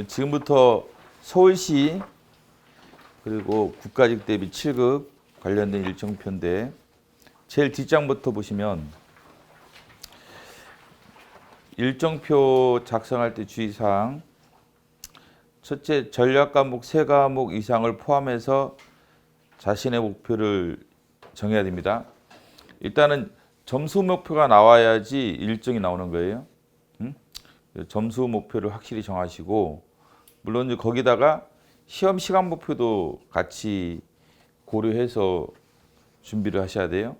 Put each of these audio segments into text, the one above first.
지금부터 서울시 그리고 국가직 대비 7급 관련된 일정표인데 제일 뒷장부터 보시면 일정표 작성할 때 주의사항 첫째, 전략 과목 3과목 이상을 포함해서 자신의 목표를 정해야 됩니다. 일단은 점수 목표가 나와야지 일정이 나오는 거예요. 점수 목표를 확실히 정하시고 물론 이제 거기다가 시험 시간 목표도 같이 고려해서 준비를 하셔야 돼요.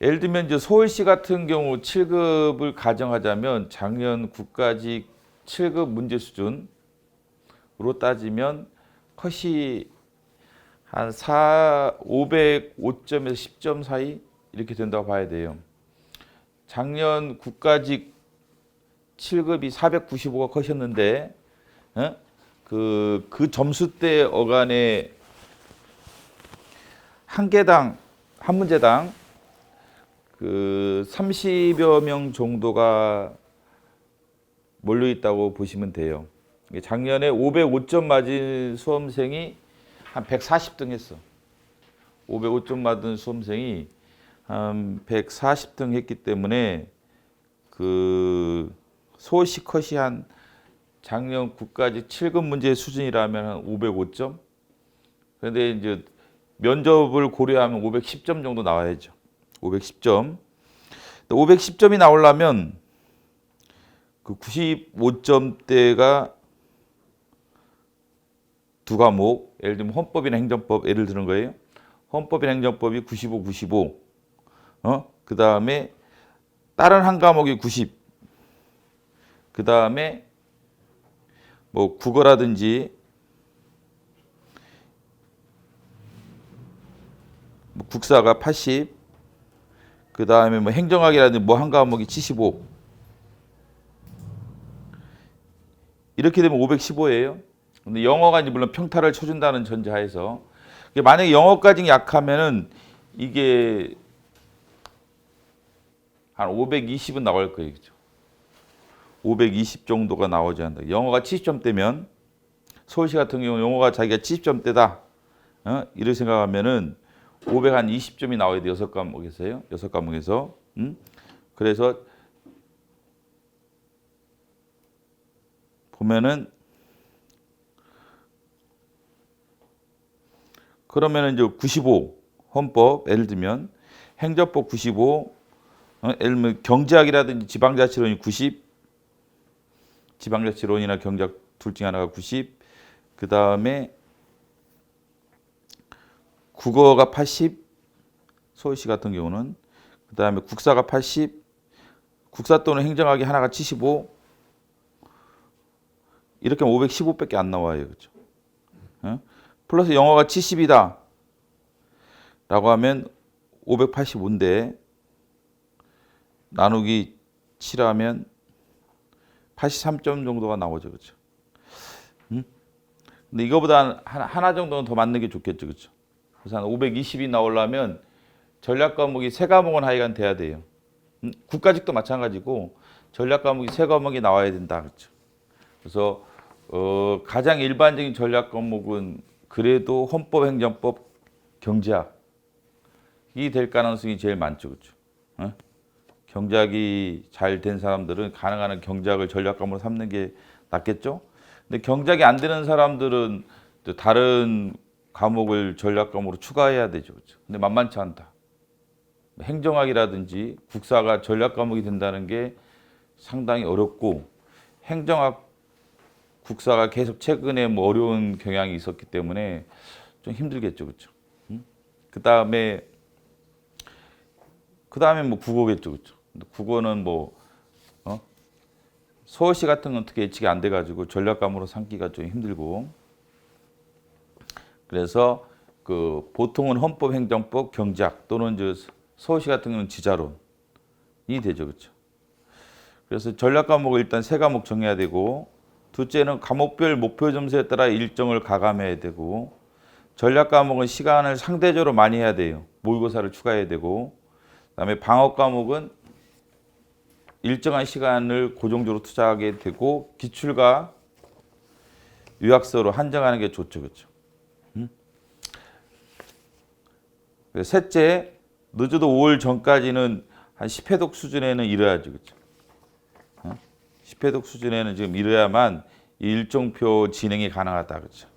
예를 들면 이제 서울시 같은 경우 7급을 가정하자면 작년 국가직 7급 문제 수준으로 따지면 컷이 한 505점에서 10점 사이 이렇게 된다고 봐야 돼요. 작년 국가직 7급이 495가 컷이었는데 그 점수대 어간에 한 개당 한 문제당 그 30여 명 정도가 몰려 있다고 보시면 돼요. 작년에 505점 맞은 수험생이 한 140등 했어. 505점 맞은 수험생이 한 140등 했기 때문에 그 서울시 컷이 한 작년 국가직 7급 문제 수준이라면 한 505점. 그런데 이제 면접을 고려하면 510점 정도 나와야죠. 510점. 510점이 나오려면 그 95점대가 두 과목, 예를 들면 헌법이나 행정법 예를 드는 거예요. 헌법이나 행정법이 95, 95. 그 다음에 다른 한 과목이 90. 그 다음에 뭐 국어라든지 뭐 국사가 80. 그 다음에 뭐 행정학이라든지 뭐 한 과목이 75. 이렇게 되면 515예요. 근데 영어가 이제 물론 평타를 쳐준다는 전제하에서 만약에 영어까지 약하면은 이게 한 520은 나올 거예요, 그죠? 520 정도가 나오지 않는다. 영어가 70점대면 서울시 같은 경우 영어가 자기가 70점대다. 이렇게 생각하면은 520점이 나와야 돼. 6과목에서요. 6과목에서. 그래서 보면은 그러면은 이제 95 헌법 예를 들면 행정법 95 예를 들면 경제학이라든지 지방자치론이 90 지방자치론이나 경제학 둘 중에 하나가 90 그 다음에 국어가 80 서울시 같은 경우는 그 다음에 국사가 80 국사 또는 행정학이 하나가 75 이렇게 하면 515밖에 안 나와요. 그렇죠? 플러스 영어가 70이다 라고 하면 585인데 나누기 7하면 83점 정도가 나오죠. 그렇죠? 근데 이거보다 하나 정도는 더 맞는 게 좋겠죠. 그렇죠? 그래서 한 520이 나오려면 전략 과목이 3과목은 하여간 돼야 돼요. 국가직도 마찬가지고 전략 과목이 3과목이 나와야 된다. 그렇죠? 그래서 가장 일반적인 전략 과목은 그래도 헌법, 행정법, 경제학이 될 가능성이 제일 많죠. 그렇죠? 경제학이 잘 된 사람들은 가능한 한 경제학을 전략 과목으로 삼는 게 낫겠죠? 근데 경제학이 안 되는 사람들은 또 다른 과목을 전략 과목으로 추가해야 되죠. 그렇죠? 근데 만만치 않다. 행정학이라든지 국사가 전략 과목이 된다는 게 상당히 어렵고 행정학, 국사가 계속 최근에 뭐 어려운 경향이 있었기 때문에 좀 힘들겠죠. 그렇죠? 그다음에 뭐 국어겠죠. 그렇죠? 근데 국어는 뭐 서울시 같은 건 특히 예측이 안 돼 가지고 전략 과목으로 삼기가 좀 힘들고 그래서 그 보통은 헌법, 행정법, 경제학 또는 이제 서울시 같은 경우는 지자론이 되죠. 그렇죠? 그래서 전략 과목을 일단 3과목 정해야 되고 둘째는 과목별 목표 점수에 따라 일정을 가감해야 되고 전략 과목은 시간을 상대적으로 많이 해야 돼요. 모의고사를 추가해야 되고 그다음에 방어 과목은 일정한 시간을 고정적으로 투자하게 되고 기출과 유학서로 한정하는 게 좋죠, 그렇죠? 셋째, 늦어도 5월 전까지는 한 10회독 수준에는 이뤄야죠, 그렇죠? 10회독 수준에는 지금 이뤄야만 이 일정표 진행이 가능하다, 그렇죠?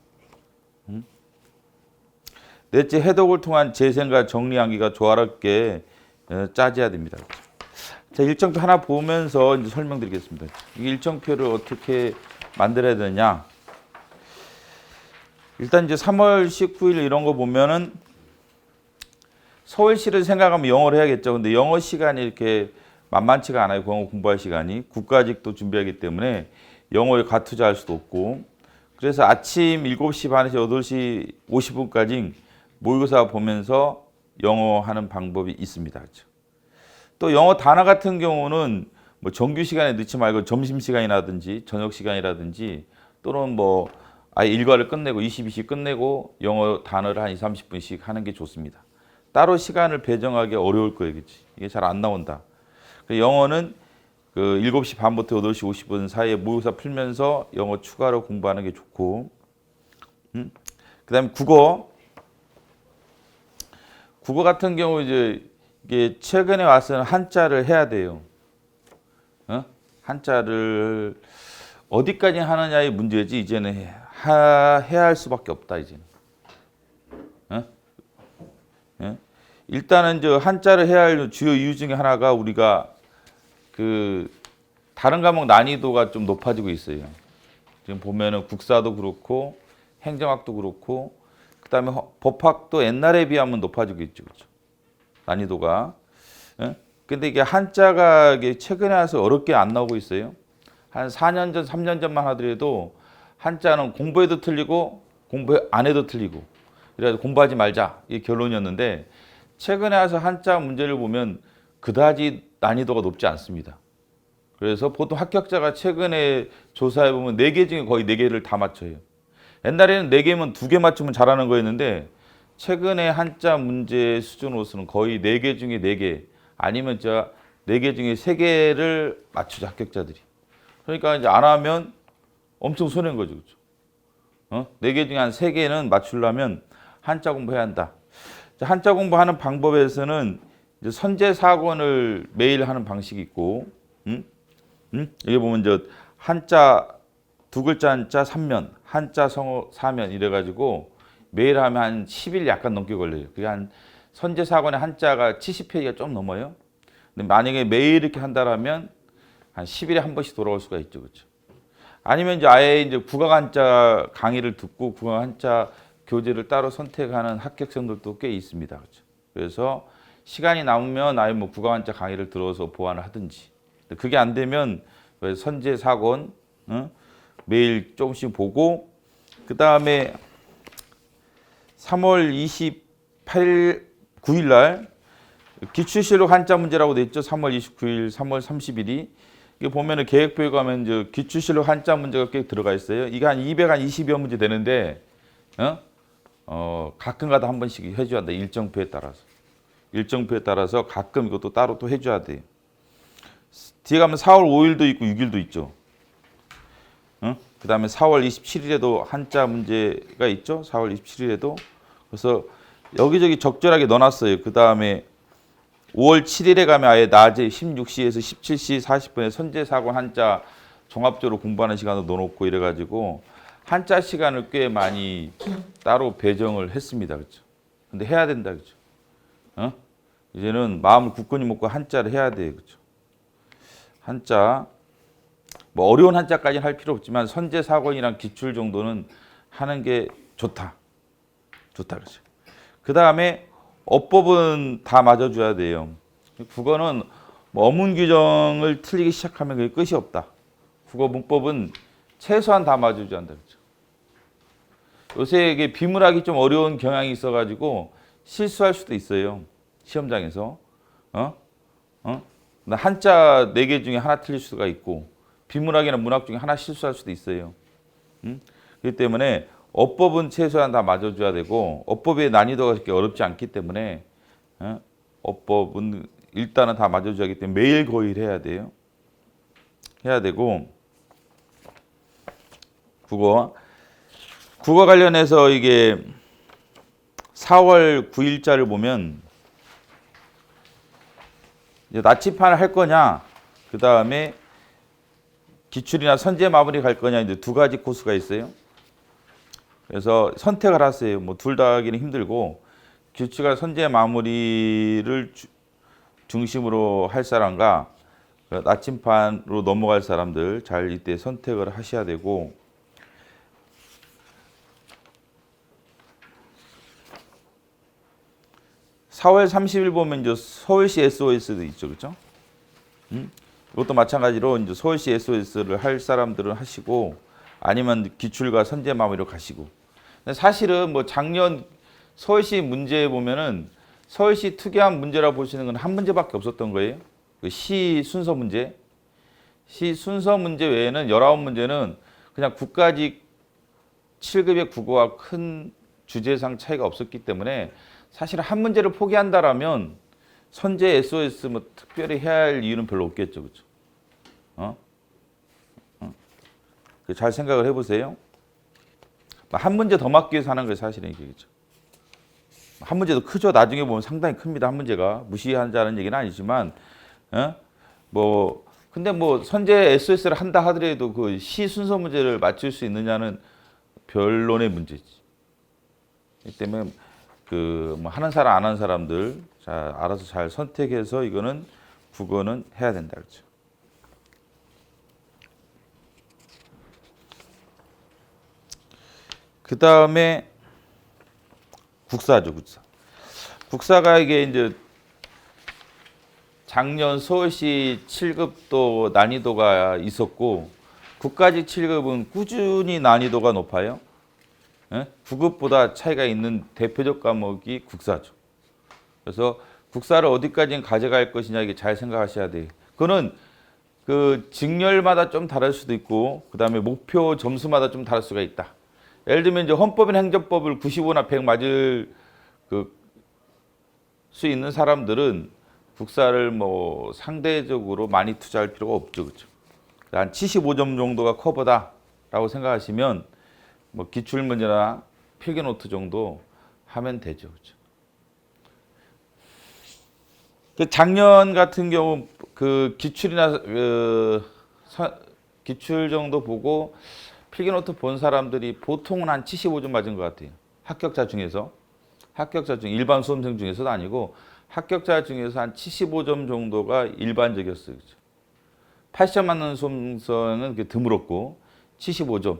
넷째, 해독을 통한 재생과 정리하기가 조화롭게 짜져야 됩니다. 그렇죠? 자, 일정표 하나 보면서 이제 설명드리겠습니다. 이 일정표를 어떻게 만들어야 되느냐? 일단 이제 3월 19일 이런 거 보면은 서울시를 생각하면 영어를 해야겠죠. 근데 영어 시간이 이렇게 만만치가 않아요. 영어 공부할 시간이. 국가직도 준비하기 때문에 영어에 과투자할 수도 없고. 그래서 아침 7시 반에서 8시 50분까지 모의고사 보면서 영어 하는 방법이 있습니다. 그렇죠? 또 영어 단어 같은 경우는 뭐 정규 시간에 넣지 말고 점심 시간이라든지 저녁 시간이라든지 또는 뭐 아예 일과를 끝내고 22시 끝내고 영어 단어를 한 20-30분씩 하는 게 좋습니다. 따로 시간을 배정하기 어려울 거예요. 그치? 이게 잘 안 나온다. 영어는 그 7시 반부터 8시 50분 사이에 모의고사 풀면서 영어 추가로 공부하는 게 좋고, 그다음에 국어 같은 경우 이제 이게 최근에 와서는 한자를 해야 돼요. 한자를 어디까지 하느냐의 문제지. 이제는 해야 할 수밖에 없다. 이제는. 일단은 저 한자를 해야 할 주요 이유 중에 하나가 우리가 그 다른 과목 난이도가 좀 높아지고 있어요. 지금 보면은 국사도 그렇고 행정학도 그렇고 그다음에 법학도 옛날에 비하면 높아지고 있죠, 그렇죠? 난이도가. 근데 이게 한자가 이게 최근에 와서 어렵게 안 나오고 있어요. 한 4년 전, 3년 전만 하더라도 한자는 공부해도 틀리고 공부 안 해도 틀리고. 그래서 공부하지 말자 이게 결론이었는데. 최근에 와서 한자 문제를 보면 그다지 난이도가 높지 않습니다. 그래서 보통 합격자가 최근에 조사해 보면 4개 중에 거의 4개를 다 맞춰요. 옛날에는 4개면 2개 맞추면 잘하는 거였는데 최근에 한자 문제 수준으로서는 거의 4개 중에 4개 아니면 4개 중에 3개를 맞추죠, 합격자들이. 그러니까 이제 안 하면 엄청 손해인 거죠, 그렇죠? 4개 중에 한 3개는 맞추려면 한자 공부해야 한다. 한자 공부하는 방법에서는 이제 선제사권을 매일 하는 방식이 있고, 여기 보면 이제 한자 두 글자 한자 3면, 한자 성어 4면 이래가지고 매일 하면 한 10일 약간 넘게 걸려요. 그게 한 선제사권의 한자가 70페이지가 좀 넘어요. 근데 만약에 매일 이렇게 한다라면 한 10일에 한 번씩 돌아올 수가 있죠, 그렇죠? 아니면 이제 아예 이제 국악 한자 강의를 듣고 국악 한자 교재를 따로 선택하는 합격생들도 꽤 있습니다. 그렇죠? 그래서 시간이 남으면 아예 뭐 국어한자 강의를 들어서 보완을 하든지. 그게 안 되면 선제사권 매일 조금씩 보고 그 다음에 3월 28일 9일 날 기출실력 한자 문제라고 돼 있죠. 3월 29일, 3월 30일이 이게 보면은 계획표에 가면 이제 기출실력 한자 문제가 꽤 들어가 있어요. 이게 한 220여 문제 되는데 가끔가다 한 번씩 해줘야 돼. 일정표에 따라서 가끔 이것도 따로 또 해줘야 돼요. 뒤에 가면 4월 5일도 있고 6일도 있죠. 그 다음에 4월 27일에도 한자 문제가 있죠. 4월 27일에도. 그래서 여기저기 적절하게 넣어놨어요. 그 다음에 5월 7일에 가면 아예 낮에 16시에서 17시 40분에 선제사권 한자 종합적으로 공부하는 시간을 넣어놓고 이래가지고 한자 시간을 꽤 많이 따로 배정을 했습니다. 그렇죠? 근데 해야 된다. 그렇죠? 이제는 마음을 굳건히 먹고 한자를 해야 돼요. 그렇죠? 한자 뭐 어려운 한자까지는 할 필요 없지만 선제사권이랑 기출 정도는 하는 게 좋다. 그렇죠? 그다음에 어법은 다 맞아줘야 돼요. 국어는 뭐 어문 규정을 틀리기 시작하면 그게 끝이 없다. 국어 문법은 최소한 다 맞아줘야 한다. 그렇죠? 요새 이게 비문학이 좀 어려운 경향이 있어가지고 실수할 수도 있어요. 시험장에서. 한자 4개 중에 하나 틀릴 수가 있고 비문학이나 문학 중에 하나 실수할 수도 있어요. 그렇기 때문에 어법은 최소한 다 맞아줘야 되고 어법의 난이도가 그렇게 어렵지 않기 때문에 어법은 일단은 다 맞아줘야 하기 때문에 매일 거의 해야 돼요. 해야 되고 국어 국어 관련해서 이게 4월 9일자를 보면 이제 나침판을 할 거냐, 그 다음에 기출이나 선제 마무리 갈 거냐, 이제 두 가지 코스가 있어요. 그래서 선택을 하세요. 뭐 둘 다 하기는 힘들고 기출과 선제 마무리를 중심으로 할 사람과 나침판으로 넘어갈 사람들 잘 이때 선택을 하셔야 되고, 4월 30일 보면 이제 서울시 SOS도 있죠, 그렇죠? 이것도 마찬가지로 이제 서울시 SOS를 할 사람들은 하시고, 아니면 기출과 선제 마무리로 가시고. 근데 사실은 뭐 작년 서울시 문제 보면은 서울시 특이한 문제라고 보시는 건 한 문제밖에 없었던 거예요. 그 시 순서 문제. 시 순서 문제 외에는 19문제는 그냥 국가직 7급의 국어와 큰 주제상 차이가 없었기 때문에 사실 한 문제를 포기한다라면 선제 SOS 뭐 특별히 해야 할 이유는 별로 없겠죠, 그렇죠? 잘 생각을 해보세요. 한 문제 더 맞기 위해서 하는 게 사실은 이게죠. 한 문제도 크죠. 나중에 보면 상당히 큽니다. 한 문제가 무시한다는 얘기는 아니지만, 뭐 근데 뭐 선제 SOS를 한다 하더라도 그 시 순서 문제를 맞출 수 있느냐는 변론의 문제지. 이 때문에 그 뭐 하는 사람 안 하는 사람들 자 알아서 잘 선택해서 이거는 국어는 해야 된다, 그렇죠. 그 다음에 국사죠, 국사. 국사가 이게 이제 작년 서울시 7급도 난이도가 있었고, 국가직 7급은 꾸준히 난이도가 높아요. 9급보다 차이가 있는 대표적 과목이 국사죠. 그래서 국사를 어디까지 가져갈 것이냐 이게 잘 생각하셔야 돼요. 그거는 그 직렬마다 좀 다를 수도 있고, 그 다음에 목표 점수마다 좀 다를 수가 있다. 예를 들면 이제 헌법이나 행정법을 95나 100 맞을 수 있는 사람들은 국사를 뭐 상대적으로 많이 투자할 필요가 없죠, 그렇죠? 한 75점 정도가 커버다라고 생각하시면 뭐 기출 문제나 필기 노트 정도 하면 되죠, 그렇죠? 작년 같은 경우 그 기출이나 기출 정도 보고 필기 노트 본 사람들이 보통은 한 75점 맞은 것 같아요. 합격자 중에서 일반 수험생 중에서도 아니고 합격자 중에서 한 75점 정도가 일반적이었어요, 그렇죠? 80점 맞는 수험생은 드물었고 75점.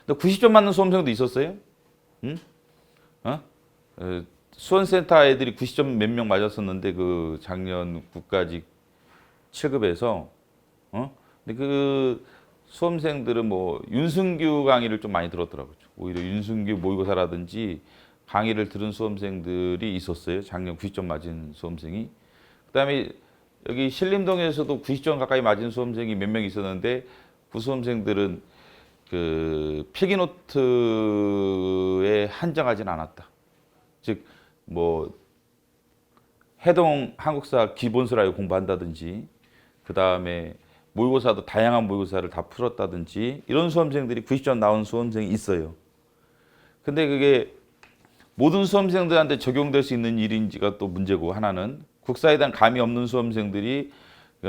근데 90점 맞는 수험생도 있었어요. 응? 수원센터 애들이 90점 몇 명 맞았었는데 그 작년 국가직 7급에서 근데 그 수험생들은 뭐 윤승규 강의를 좀 많이 들었더라고요. 오히려 윤승규 모의고사라든지 강의를 들은 수험생들이 있었어요. 작년 90점 맞은 수험생이. 그다음에 여기 신림동에서도 90점 가까이 맞은 수험생이 몇 명 있었는데 그 수험생들은 그 필기노트에 한정하진 않았다. 즉 뭐 해동 한국사 기본서라고 공부한다든지, 그 다음에 모의고사도 다양한 모의고사를 다 풀었다든지 이런 수험생들이 90점 나온 수험생이 있어요. 근데 그게 모든 수험생들한테 적용될 수 있는 일인지가 또 문제고, 하나는 국사에 대한 감이 없는 수험생들이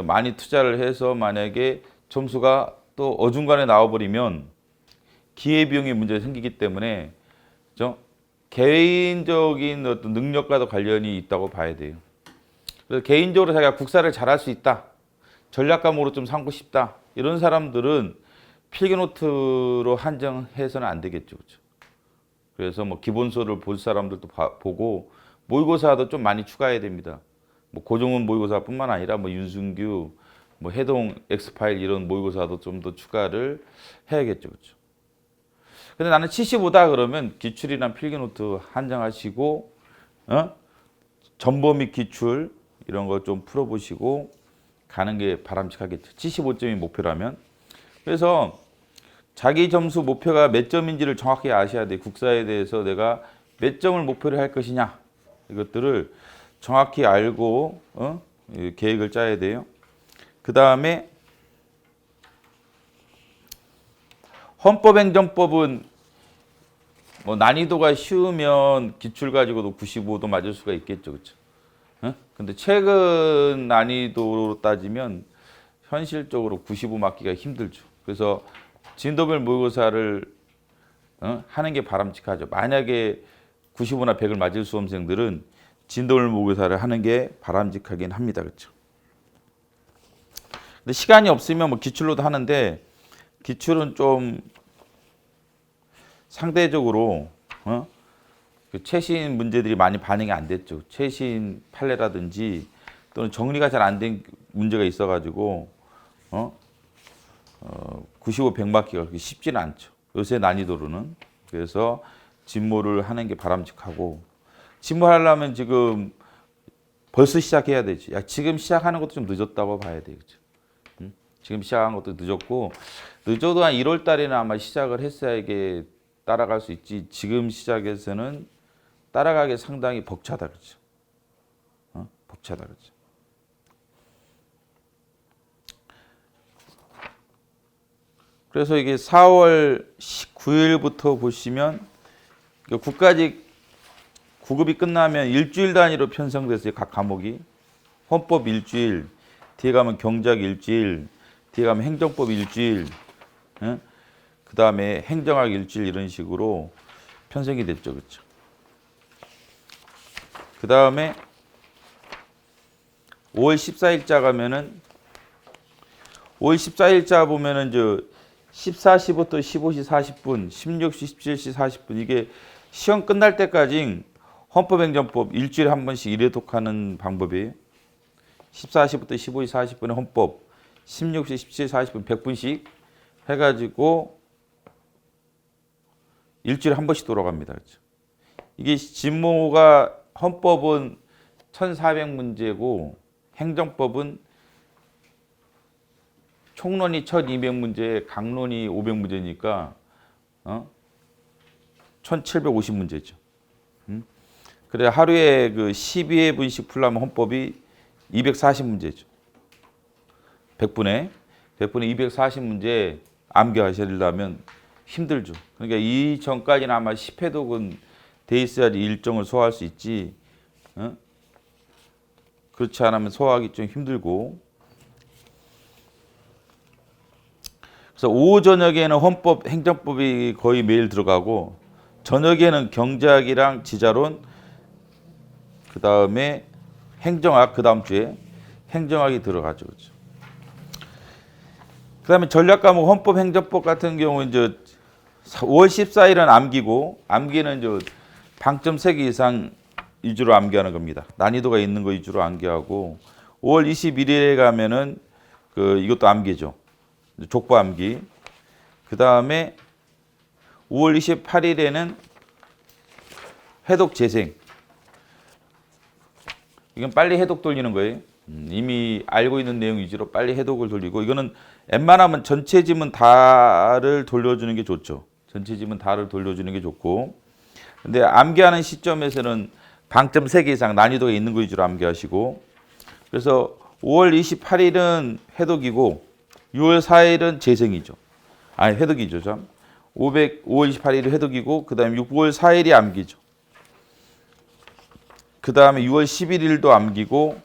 많이 투자를 해서 만약에 점수가 또 어중간에 나와버리면 기회비용의 문제가 생기기 때문에 그죠? 개인적인 어떤 능력과도 관련이 있다고 봐야 돼요. 그래서 개인적으로 자기가 국사를 잘할 수 있다, 전략 과목으로 좀 삼고 싶다, 이런 사람들은 필기노트로 한정해서는 안 되겠죠, 그렇죠? 그래서 뭐 기본서를 볼 사람들도 보고 모의고사도 좀 많이 추가해야 됩니다. 뭐 고정은 모의고사뿐만 아니라 뭐 윤승규, 뭐 해동 엑스파일 이런 모의고사도 좀 더 추가를 해야겠죠, 그렇죠? 근데 나는 75다 그러면 기출이나 필기노트 한정하시고 전보 및 기출 이런 거 좀 풀어보시고 가는 게 바람직하겠죠. 75점이 목표라면. 그래서 자기 점수 목표가 몇 점인지를 정확히 아셔야 돼요. 국사에 대해서 내가 몇 점을 목표로 할 것이냐, 이것들을 정확히 알고 계획을 짜야 돼요. 그 다음에 헌법행정법은 뭐 난이도가 쉬우면 기출 가지고도 95도 맞을 수가 있겠죠, 그렇죠? 근데 최근 난이도로 따지면 현실적으로 95 맞기가 힘들죠. 그래서 진도별 모의고사를 하는 게 바람직하죠. 만약에 95나 100을 맞을 수험생들은 진도별 모의고사를 하는 게 바람직하긴 합니다, 그렇죠? 근데 시간이 없으면 뭐 기출로도 하는데 기출은 좀 상대적으로 그 최신 문제들이 많이 반영이 안 됐죠. 최신 판례라든지 또는 정리가 잘 안 된 문제가 있어가지고 95, 100 맞기가 그렇게 쉽지는 않죠. 요새 난이도로는. 그래서 진모를 하는 게 바람직하고 진모하려면 지금 벌써 시작해야 되지. 야, 지금 시작하는 것도 좀 늦었다고 봐야 되겠죠. 지금 시작한 것도 늦었고 늦어도 한 1월 달에는 아마 시작을 했어야 이게 따라갈 수 있지. 지금 시작해서는 따라가기 상당히 벅차다 그렇죠. 벅차다 그렇죠. 그래서 이게 4월 19일부터 보시면 국가직 9급이 끝나면 일주일 단위로 편성됐어요. 각 과목이. 헌법 일주일, 뒤에 가면 경제학 일주일, 뒤에 가면 행정법 일주일, 그 다음에 행정학 일주일 이런 식으로 편성이 됐죠. 그렇죠. 그 다음에 5월 14일자 가면은 5월 14일자 보면은 저 14시부터 15시 40분, 16시, 17시 40분 이게 시험 끝날 때까지 헌법행정법 일주일에 한 번씩 1회독하는 방법이에요. 14시부터 15시 40분에 헌법, 16시, 17시 40분 100분씩 해가지고 일주일에 한 번씩 돌아갑니다. 그렇죠? 이게 진모가 헌법은 1400문제고 행정법은 총론이 1200문제, 강론이 500문제니까 1750문제죠. 그래 하루에 그 12회분씩 풀려면 헌법이 240문제죠. 100분에 240문제 암기하시려면 힘들죠. 그러니까 이 전까지는 아마 10회독은 돼 있어야지 일정을 소화할 수 있지. 그렇지 않으면 소화하기 좀 힘들고. 그래서 오후 저녁에는 헌법, 행정법이 거의 매일 들어가고 저녁에는 경제학이랑 지자론, 그 다음에 행정학, 그 다음 주에 행정학이 들어가죠. 그렇죠? 그 다음에 전략과목 헌법, 행정법 같은 경우 이제 5월 14일은 암기고, 암기는 이제 방점 3개 이상 위주로 암기하는 겁니다. 난이도가 있는 거 위주로 암기하고, 5월 21일에 가면은 이것도 암기죠. 족보 암기. 그 다음에 5월 28일에는 해독 재생. 이건 빨리 해독 돌리는 거예요. 이미 알고 있는 내용 위주로 빨리 해독을 돌리고, 이거는 웬만하면 전체 지문 다를 돌려주는 게 좋죠. 전체 지문 다를 돌려주는 게 좋고. 근데 암기하는 시점에서는 방점 3개 이상 난이도가 있는 거 위주로 암기하시고. 그래서 5월 28일은 해독이고 6월 4일은 재생이죠. 아니 해독이죠. 참. 500, 5월 28일이 해독이고 그 다음에 6월 4일이 암기죠. 그 다음에 6월 11일도 암기고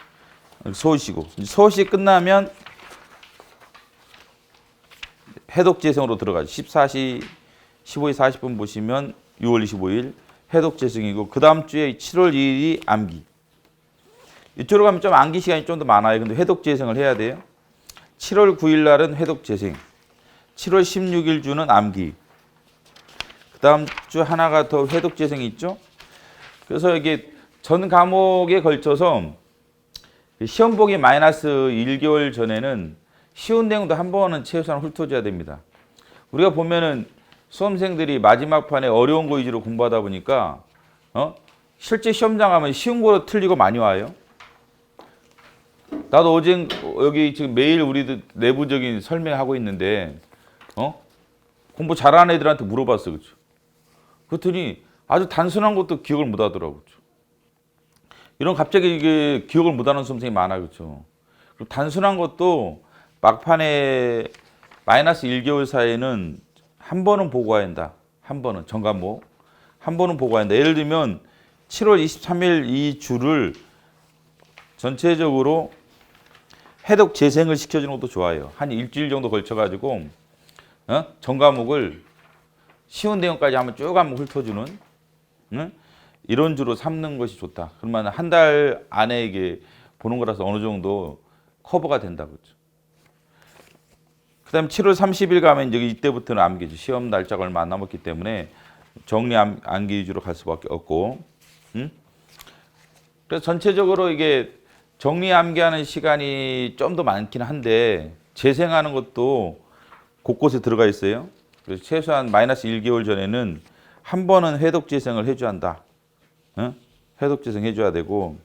소시고 소시 끝나면 해독 재생으로 들어가죠. 14시 15시 40분 보시면 6월 25일 해독 재생이고 그 다음 주에 7월 2일이 암기. 이쪽으로 가면 좀 암기 시간이 좀 더 많아요. 근데 해독 재생을 해야 돼요. 7월 9일 날은 해독 재생. 7월 16일 주는 암기. 그 다음 주 하나가 더 해독 재생이 있죠. 그래서 이게 전 과목에 걸쳐서 시험 보기 마이너스 1개월 전에는 쉬운 내용도 한 번은 최소한 훑어줘야 됩니다. 우리가 보면은 수험생들이 마지막 판에 어려운 거 위주로 공부하다 보니까 실제 시험장 가면 쉬운 거로 틀리고 많이 와요. 나도 어제 여기 지금 매일 우리들 내부적인 설명하고 있는데 공부 잘하는 애들한테 물어봤어. 그렇죠? 그랬더니 아주 단순한 것도 기억을 못 하더라고. 그렇죠? 이런 갑자기 이게 기억을 못하는 수험생이 많아. 그렇죠? 그리고 단순한 것도 막판에 마이너스 1개월 사이에는 한 번은 보고 와야 한다. 한 번은 전 과목. 한 번은 보고 한다. 예를 들면 7월 23일 이 주를 전체적으로 해독 재생을 시켜주는 것도 좋아요. 한 일주일 정도 걸쳐가지고 전 과목을 쉬운 내용까지 한번 훑어주는 이런 주로 삼는 것이 좋다. 그러면 한 달 안에 이게 보는 거라서 어느 정도 커버가 된다고 그러죠. 그 다음에 7월 30일 가면 이제 이때부터는 암기죠. 시험 날짜가 얼마 안 남았기 때문에 정리 암기 위주로 갈 수밖에 없고. 그래서 전체적으로 이게 정리 암기하는 시간이 좀 더 많긴 한데 재생하는 것도 곳곳에 들어가 있어요. 그래서 최소한 마이너스 1개월 전에는 한 번은 해독 재생을 해줘야 한다. 해독 재생 해줘야 되고,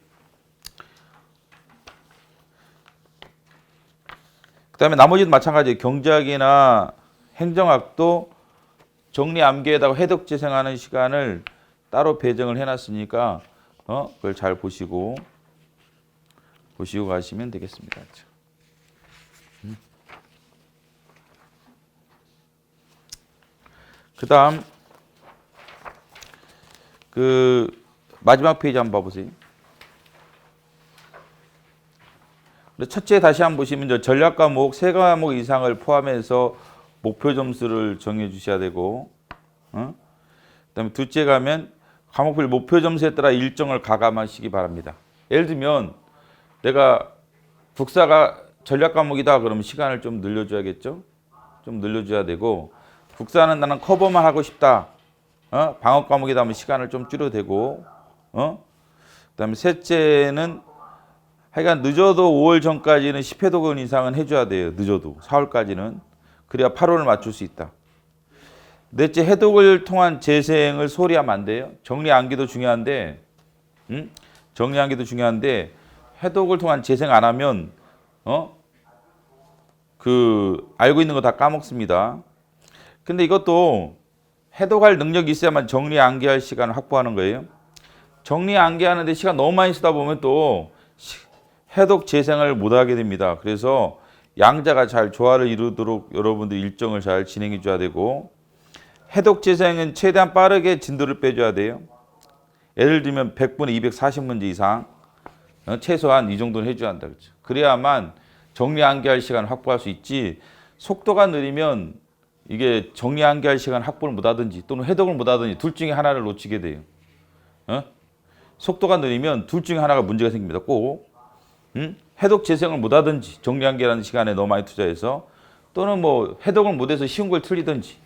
그 다음에 나머지도 마찬가지예요. 경제학이나 행정학도 정리 암기에다가 해독 재생하는 시간을 따로 배정을 해놨으니까 그걸 잘 보시고 가시면 되겠습니다. 그 다음 그 마지막 페이지 한번 봐보세요. 첫째 다시 한번 보시면 전략 과목 3과목 이상을 포함해서 목표 점수를 정해 주셔야 되고, 그다음에 둘째 가면 과목별 목표 점수에 따라 일정을 가감하시기 바랍니다. 예를 들면 내가 국사가 전략 과목이다 그러면 시간을 좀 늘려줘야겠죠. 좀 늘려줘야 되고, 국사는 나는 커버만 하고 싶다. 방어 과목이다 하면 시간을 좀 줄여도 되고, 그다음에 셋째는 하여간 늦어도 5월 전까지는 10회독은 이상은 해줘야 돼요. 늦어도 4월까지는. 그래야 8월을 맞출 수 있다. 넷째, 해독을 통한 재생을 소홀히 하면 안 돼요. 정리 암기도 중요한데, 정리 암기도 중요한데 해독을 통한 재생 안 하면 알고 있는 거 다 까먹습니다. 근데 이것도 해독할 능력이 있어야만 정리 암기할 시간을 확보하는 거예요. 정리 암기하는데 시간 너무 많이 쓰다 보면 또 해독 재생을 못 하게 됩니다. 그래서 양자가 잘 조화를 이루도록 여러분들 일정을 잘 진행해 줘야 되고, 해독 재생은 최대한 빠르게 진도를 빼줘야 돼요. 예를 들면 100분에 240문제 이상 최소한 이 정도는 해줘야 한다. 그렇죠? 그래야만 정리 암기할 시간을 확보할 수 있지, 속도가 느리면 이게 정리 암기할 시간 확보를 못 하든지 또는 해독을 못 하든지 둘 중에 하나를 놓치게 돼요. 속도가 느리면 둘 중에 하나가 문제가 생깁니다. 꼭 해독 재생을 못 하든지 정리 암기하는 시간에 너무 많이 투자해서, 또는 뭐 해독을 못해서 쉬운 걸 틀리든지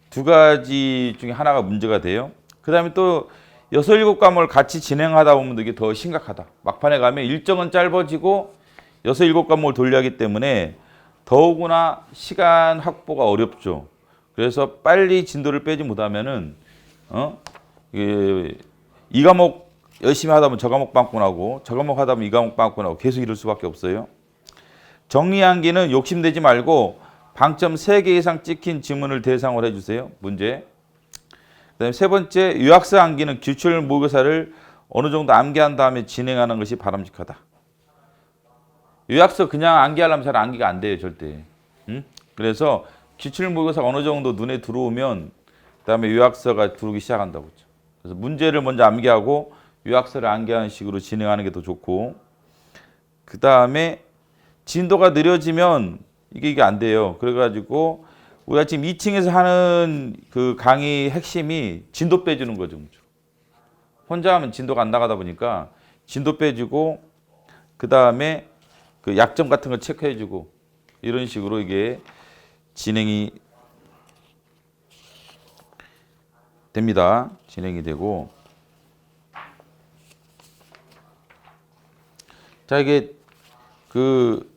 두 가지 중에 하나가 문제가 돼요. 그 다음에 또 6, 7과목을 같이 진행하다 보면 이게 더 심각하다. 막판에 가면 일정은 짧아지고 6, 7과목을 돌려야 하기 때문에 더욱이나 시간 확보가 어렵죠. 그래서 빨리 진도를 빼지 못하면은 이 과목 열심히 하다 보면 저 과목 빵꾸나고, 저 과목 하다 보면 이 과목 빵꾸나고 계속 이럴 수밖에 없어요. 정리 암기는 욕심내지 말고 방점 3개 이상 찍힌 지문을 대상으로 해주세요. 문제. 그다음에 세 번째, 유학서 암기는 기출 모의고사를 어느 정도 암기한 다음에 진행하는 것이 바람직하다. 유학서 그냥 암기하려면 잘 암기가 안 돼요, 절대. 그래서 기출 모의고사가 어느 정도 눈에 들어오면 그다음에 유학서가 들어오기 시작한다고 그러죠. 그래서 문제를 먼저 암기하고 유학서를 암기하는 식으로 진행하는 게 더 좋고, 그 다음에 진도가 느려지면 이게 안 돼요. 그래가지고 우리가 지금 2층에서 하는 그 강의 핵심이 진도 빼주는 거죠. 혼자 하면 진도가 안 나가다 보니까 진도 빼주고, 그 다음에 그 약점 같은 거 체크해주고, 이런 식으로 이게 진행이 됩니다. 진행이 되고, 자, 이게 그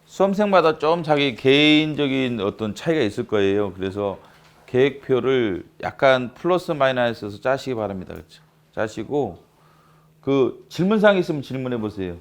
수험생마다 좀 자기 개인적인 어떤 차이가 있을 거예요. 그래서 계획표를 약간 플러스 마이너스에서 짜시기 바랍니다. 그렇죠? 짜시고 그 질문사항이 있으면 질문해 보세요.